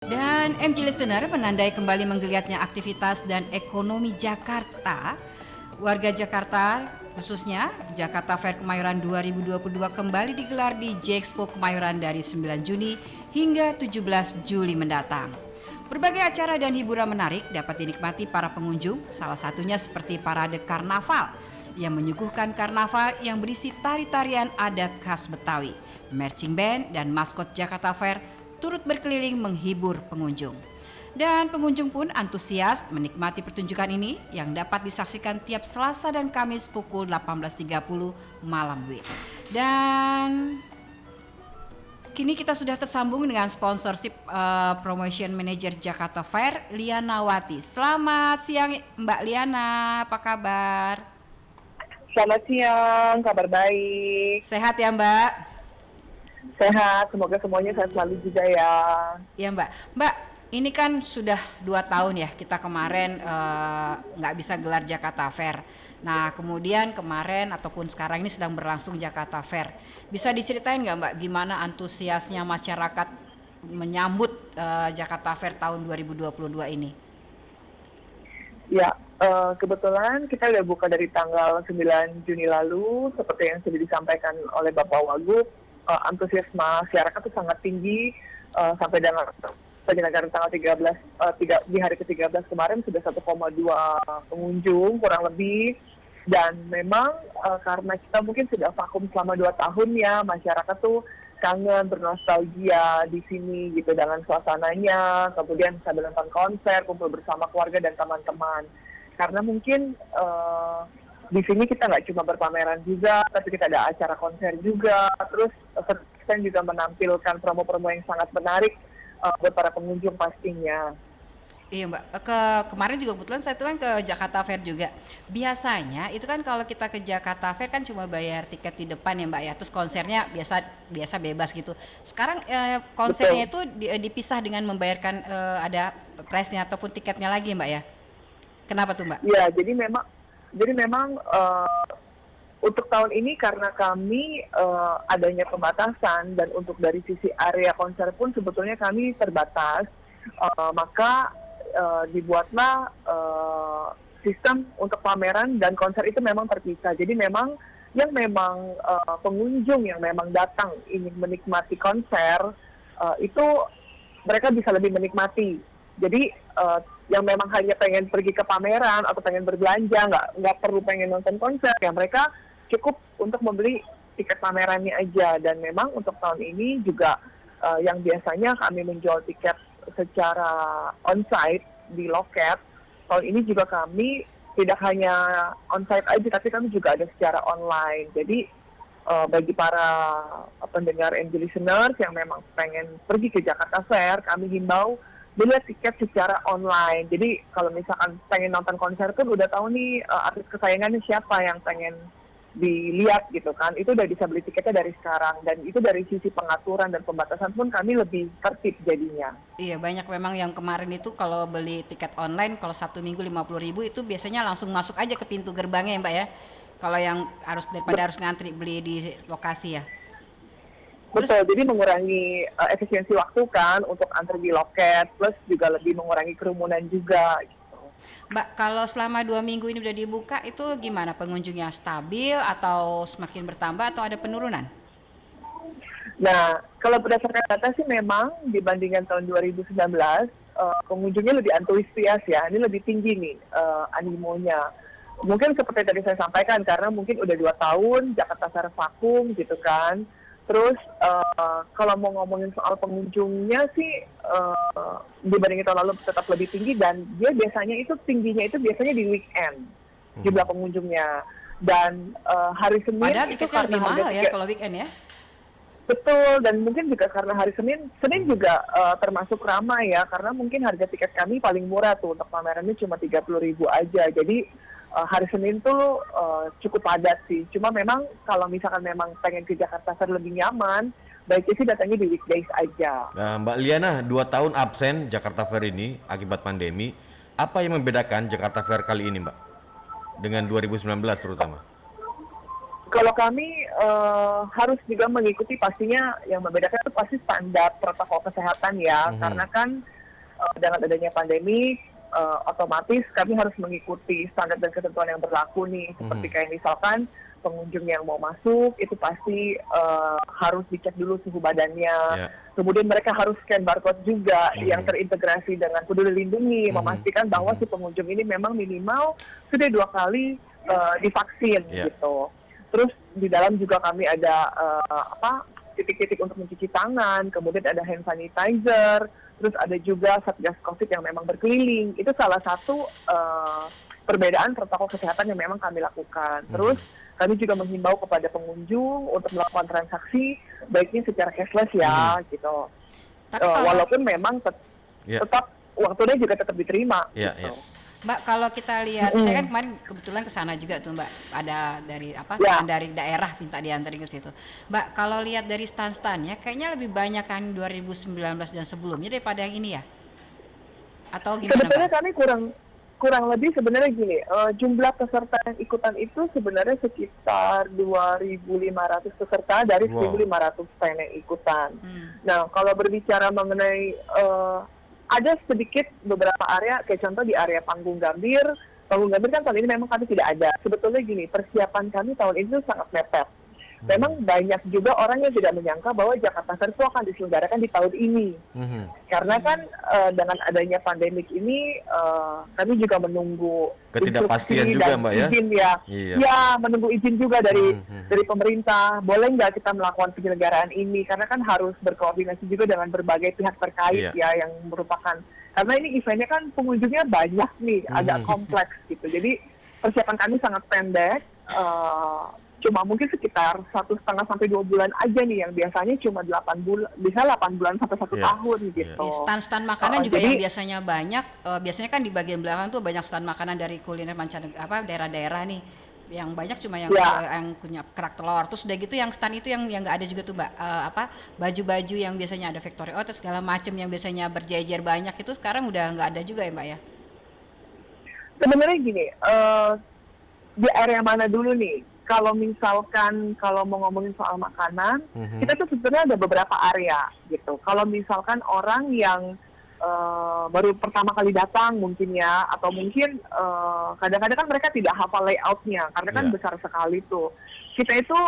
Dan MG Listener, menandai kembali menggeliatnya aktivitas dan ekonomi Jakarta, warga Jakarta khususnya Jakarta Fair Kemayoran 2022 kembali digelar di J-Expo Kemayoran dari 9 Juni hingga 17 Juli mendatang. Berbagai acara dan hiburan menarik dapat dinikmati para pengunjung, salah satunya seperti parade karnaval yang menyuguhkan karnaval yang berisi tari-tarian adat khas Betawi, marching band dan maskot Jakarta Fair turut berkeliling menghibur pengunjung. Dan pengunjung pun antusias menikmati pertunjukan ini yang dapat disaksikan tiap Selasa dan Kamis pukul 18.30 malam WIB. Dan kini kita sudah tersambung dengan sponsorship Promotion Manager Jakarta Fair, Liana Wati. Selamat siang Mbak Liana, apa kabar? Selamat siang, kabar baik. Sehat ya Mbak? Sehat, semoga semuanya sehat selalu juga ya. Iya Mbak. Mbak, ini kan sudah 2 tahun ya kita kemarin nggak bisa gelar Jakarta Fair. Nah kemudian kemarin ataupun sekarang ini sedang berlangsung Jakarta Fair. Bisa diceritain nggak Mbak gimana antusiasnya masyarakat menyambut Jakarta Fair tahun 2022 ini? Ya, kebetulan kita udah buka dari tanggal 9 Juni lalu, seperti yang sudah disampaikan oleh Bapak Wagub, antusias masyarakat itu sangat tinggi sampai dengan penyelenggaraan tanggal 13 di hari ke-13 kemarin sudah 1,2 pengunjung kurang lebih. Dan memang karena kita mungkin sudah vakum selama 2 tahun ya, masyarakat tuh kangen, bernostalgia di sini gitu dengan suasananya, kemudian sambil nonton konser, kumpul bersama keluarga dan teman-teman. Karena mungkin di sini kita nggak cuma berpameran juga, tapi kita ada acara konser juga, terus kita juga menampilkan promo-promo yang sangat menarik buat para pengunjung pastinya. Iya Mbak, kemarin juga kebetulan saya tuh kan ke Jakarta Fair juga. Biasanya itu kan kalau kita ke Jakarta Fair kan cuma bayar tiket di depan ya Mbak ya, terus konsernya biasa bebas gitu. Sekarang konsernya itu dipisah dengan membayarkan ada price-nya ataupun tiketnya lagi Mbak ya. Kenapa tuh Mbak? Ya, jadi memang untuk tahun ini karena kami adanya pembatasan dan untuk dari sisi area konser pun sebetulnya kami terbatas, maka dibuatlah sistem untuk pameran dan konser itu memang terpisah. Jadi memang yang memang pengunjung yang memang datang ingin menikmati konser itu mereka bisa lebih menikmati. Jadi yang memang hanya pengen pergi ke pameran atau pengen berbelanja, nggak perlu pengen nonton konser, ya mereka cukup untuk membeli tiket pamerannya aja. Dan memang untuk tahun ini juga yang biasanya kami menjual tiket secara onsite di loket, tahun ini juga kami tidak hanya onsite aja, tapi kami juga ada secara online. Jadi bagi para pendengar and listeners yang memang pengen pergi ke Jakarta Fair, kami himbau beli tiket secara online. Jadi kalau misalkan pengen nonton konser pun udah tahu nih artis kesayangannya siapa yang pengen dilihat gitu kan, itu udah bisa beli tiketnya dari sekarang. Dan itu dari sisi pengaturan dan pembatasan pun kami lebih tertib jadinya. Iya banyak memang yang kemarin itu kalau beli tiket online kalau Sabtu Minggu 50.000 itu biasanya langsung masuk aja ke pintu gerbangnya ya Mbak ya. Kalau yang daripada harus ngantri beli di lokasi ya. Betul, jadi mengurangi efisiensi waktu kan untuk antri di loket, plus juga lebih mengurangi kerumunan juga. Mbak, kalau selama 2 minggu ini udah dibuka itu gimana, pengunjungnya stabil atau semakin bertambah atau ada penurunan? Nah, kalau berdasarkan data sih memang dibandingkan tahun 2019, pengunjungnya lebih antusias ya, ini lebih tinggi nih animonya. Mungkin seperti tadi saya sampaikan, karena mungkin udah 2 tahun Jakarta Fair vakum gitu kan. Terus kalau mau ngomongin soal pengunjungnya sih dibandingin tahun lalu tetap lebih tinggi, dan dia biasanya itu tingginya itu biasanya di weekend jumlah pengunjungnya. Dan hari Senin Padahal itu tiketnya karena lebih harga mahal ya tiket kalau weekend ya. betul, dan mungkin juga karena hari Senin juga termasuk ramai ya, karena mungkin harga tiket kami paling murah tuh untuk pamerannya cuma 30.000 aja. Jadi hari Senin tuh cukup padat sih. Cuma memang kalau misalkan memang pengen ke Jakarta Fair lebih nyaman, baiknya sih datangnya di weekdays aja. Nah, Mbak Liana, 2 tahun absen Jakarta Fair ini akibat pandemi. Apa yang membedakan Jakarta Fair kali ini, Mbak? Dengan 2019 terutama? Kalau kami harus juga mengikuti, pastinya yang membedakan itu pasti standar protokol kesehatan ya, karena kan dengan adanya pandemi otomatis kami harus mengikuti standar dan ketentuan yang berlaku nih, seperti kayak misalkan pengunjung yang mau masuk itu pasti harus dicek dulu suhu badannya. Kemudian mereka harus scan barcode juga yang terintegrasi dengan Peduli Lindungi, memastikan bahwa si pengunjung ini memang minimal sudah 2 kali divaksin gitu. Terus di dalam juga kami ada titik-titik untuk mencuci tangan, kemudian ada hand sanitizer, terus ada juga Satgas Covid yang memang berkeliling. Itu salah satu perbedaan protokol kesehatan yang memang kami lakukan. Terus kami juga menghimbau kepada pengunjung untuk melakukan transaksi baiknya secara cashless ya gitu. Walaupun memang tetap uang tunai juga tetap diterima. Gitu. Mbak, kalau kita lihat, saya kan kemarin kebetulan ke sana juga tuh Mbak, ada dari dari daerah minta diantarin ke situ. Mbak, kalau lihat dari stand-standnya, kayaknya lebih banyak kan 2019 dan sebelumnya daripada yang ini ya? Atau gimana Sebetulnya Mbak? kami kurang lebih sebenarnya gini, jumlah peserta yang ikutan itu sebenarnya sekitar 2.500 peserta dari 1.500 stand yang ikutan. Nah, kalau berbicara mengenai ada sedikit beberapa area, kayak contoh di area Panggung Gambir kan tahun ini memang kami tidak ada. Sebetulnya gini, persiapan kami tahun ini tuh sangat mepet. Memang banyak juga orang yang tidak menyangka bahwa Jakarta Fair itu akan diselenggarakan di tahun ini. Karena kan dengan adanya pandemik ini, kami juga menunggu ketidakpastian juga Mbak ya? Izin ya. Ya, menunggu izin juga dari pemerintah. Boleh nggak kita melakukan penyelenggaraan ini? Karena kan harus berkoordinasi juga dengan berbagai pihak terkait ya, yang merupakan, karena ini eventnya kan pengunjungnya banyak nih, agak kompleks gitu. Jadi persiapan kami sangat pendek. Cuma mungkin sekitar 1,5 sampai 2 bulan aja nih, yang biasanya cuma 8 bulan, bisa 8 bulan sampai 1 tahun gitu. Stand-stand makanan juga yang biasanya banyak, biasanya kan di bagian belakang tuh banyak stand makanan dari kuliner mancanegara, daerah-daerah nih. Yang banyak cuma yang punya kerak telur. Terus udah gitu yang stand itu yang nggak ada juga tuh Mbak, baju-baju yang biasanya ada factory outlet segala macam yang biasanya berjejer banyak itu sekarang udah nggak ada juga ya Mbak ya? Sebenarnya gini, di area mana dulu nih? Kalau misalkan mau ngomongin soal makanan, kita tuh sebenarnya ada beberapa area gitu. Kalau misalkan orang yang baru pertama kali datang mungkin ya, atau mungkin kadang-kadang kan mereka tidak hafal layoutnya karena kan besar sekali tuh. Kita itu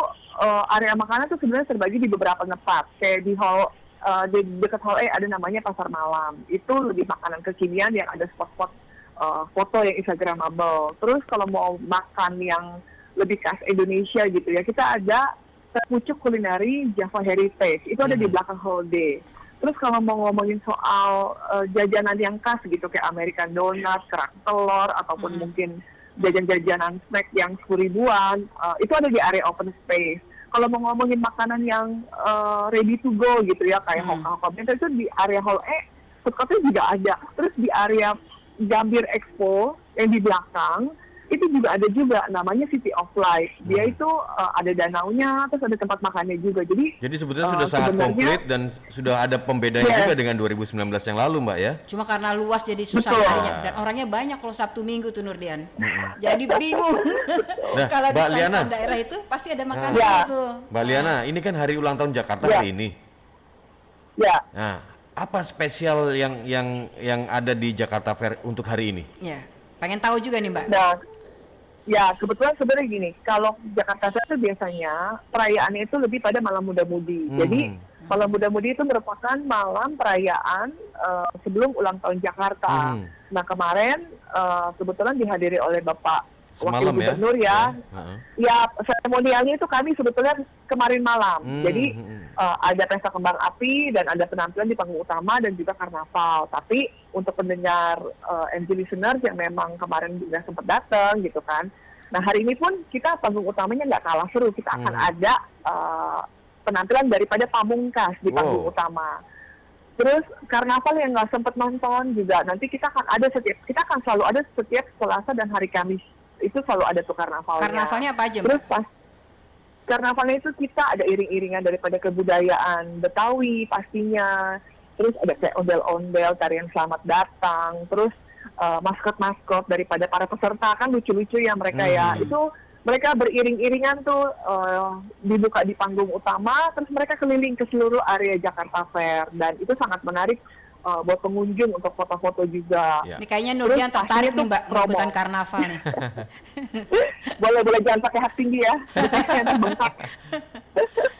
area makanan tuh sebenarnya terbagi di beberapa tempat. Kayak di hall, di dekat hall E ada namanya Pasar Malam. Itu lebih makanan kekinian yang ada spot-spot foto yang instagramable. Terus kalau mau makan yang lebih khas Indonesia gitu ya, kita ada Pucuk Kulineri Java Heritage, itu ada di belakang Hall D. Terus kalau mau ngomongin soal jajanan yang khas gitu, kayak American Donut, kerak telur, ataupun mungkin jajan-jajanan snack yang 10 ribuan, itu ada di area open space. Kalau mau ngomongin makanan yang ready to go gitu ya, kayak hokka-hokka itu di area Hall E, food courtnya juga ada. Terus di area Gambir Expo yang di belakang, itu juga ada juga namanya City of Life. Dia itu ada danaunya, terus ada tempat makannya juga. Jadi sebetulnya sudah sangat komplit dan sudah ada pembedanya juga dengan 2019 yang lalu Mbak ya? Cuma karena luas jadi susah nyarinya dan orangnya banyak kalau Sabtu Minggu tuh Nurdian. Jadi bingung. Nah, kalau di Mbak Liana, daerah itu pasti ada makanan itu. Mbak Liana, ini kan hari ulang tahun Jakarta hari ini. Nah, apa spesial yang ada di Jakarta Fair untuk hari ini? Ya, pengen tahu juga nih Mbak. Nah, ya, kebetulan sebenarnya gini, kalau Jakarta Fair itu biasanya perayaannya itu lebih pada malam muda-mudi. Jadi malam muda-mudi itu merupakan malam perayaan sebelum ulang tahun Jakarta. Nah, kemarin kebetulan dihadiri oleh Bapak Wakil Gubernur ya. Ya, seremonialnya itu kami sebetulnya kemarin malam. Jadi ada pesta kembang api dan ada penampilan di panggung utama dan juga karnaval. Tapi untuk pendengar MG listeners yang memang kemarin juga sempat datang gitu kan. Nah, hari ini pun kita panggung utamanya nggak kalah seru. Kita akan ada penampilan daripada Pamungkas di panggung utama. Terus karnaval yang nggak sempat nonton juga nanti kita akan selalu ada setiap Selasa dan hari Kamis. Itu selalu ada tuh karnavalnya. Karnavalnya apa aja, Mbak? Terus karnavalnya itu kita ada iring-iringan daripada kebudayaan Betawi pastinya. Terus ada kayak ondel-ondel, tarian selamat datang. Terus maskot-maskot daripada para peserta kan lucu-lucu ya mereka ya. Itu mereka beriring-iringan tuh dibuka di panggung utama, terus mereka keliling ke seluruh area Jakarta Fair, dan itu sangat menarik buat pengunjung untuk foto-foto juga. Ini kayaknya Nurdian tertarik nih Mbak mengikutan karnaval nih. Boleh jangan pakai hak tinggi ya.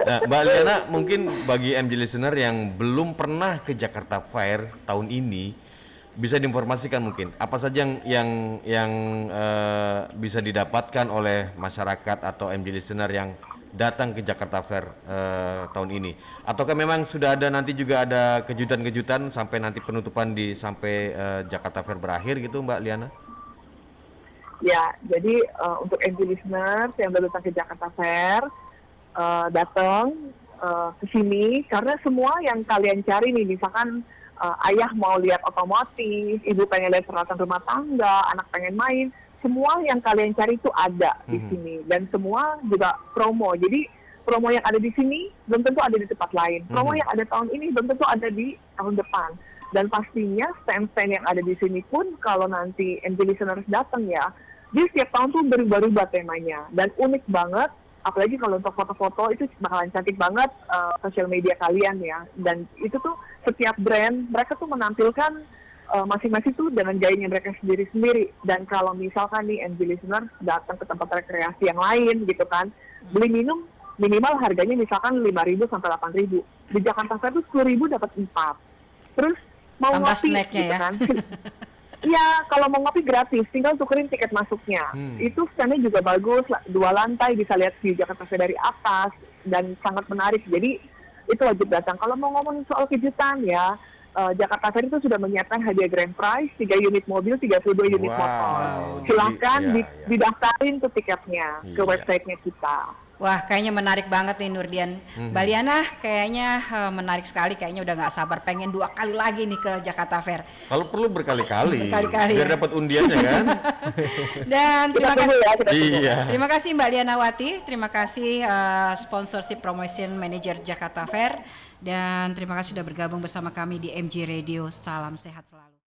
Nah, Mbak Liana, mungkin bagi MG listener yang belum pernah ke Jakarta Fair tahun ini, bisa diinformasikan mungkin apa saja yang bisa didapatkan oleh masyarakat atau MG listener yang datang ke Jakarta Fair tahun ini, ataukah memang sudah ada nanti juga ada kejutan-kejutan sampai nanti penutupan sampai Jakarta Fair berakhir gitu, Mbak Liana? Ya, jadi untuk MG listeners yang baru datang ke Jakarta Fair, datang ke sini karena semua yang kalian cari nih, misalkan ayah mau lihat otomotif, ibu pengen lihat peralatan rumah tangga, anak pengen main, semua yang kalian cari itu ada di sini, dan semua juga promo. Jadi promo yang ada di sini belum tentu ada di tempat lain. Promo yang ada tahun ini belum tentu ada di tahun depan. Dan pastinya stand-stand yang ada di sini pun kalau nanti MG listeners datang ya, dia setiap tahun tuh berubah-ubah temanya dan unik banget. Apalagi kalau untuk foto-foto itu bakalan cantik banget sosial media kalian ya. Dan itu tuh setiap brand mereka tuh menampilkan masing-masing tuh dengan gayanya mereka sendiri-sendiri. Dan kalau misalkan nih MG listener datang ke tempat rekreasi yang lain gitu kan, beli minum minimal harganya misalkan 5.000 sampai 8.000. Di Jakarta Fair tuh 10.000 dapat 4. Terus mau tambah ngopi snacknya gitu ya. kan. Iya, kalau mau ngopi gratis, tinggal tukerin tiket masuknya. Itu standnya juga bagus, 2 lantai bisa lihat view Jakarta Fair dari atas dan sangat menarik. Jadi itu wajib datang. Kalau mau ngomongin soal kejutan ya, Jakarta Fair itu sudah menyiapkan hadiah grand prize 3 unit mobil, 32 unit motor. Silahkan didaftarin tuh tiketnya ke websitenya kita. Wah, kayaknya menarik banget nih Nurdian. Mbak Liana kayaknya menarik sekali, kayaknya udah nggak sabar pengen 2 kali lagi nih ke Jakarta Fair. Kalau perlu berkali-kali, Berkali-kali biar ya. dapat undiannya kan. Dan terima kasih. Iya. Terima kasih Mbak Liana Wati, terima kasih sponsorship promotion manager Jakarta Fair, dan terima kasih sudah bergabung bersama kami di MG Radio. Salam sehat selalu.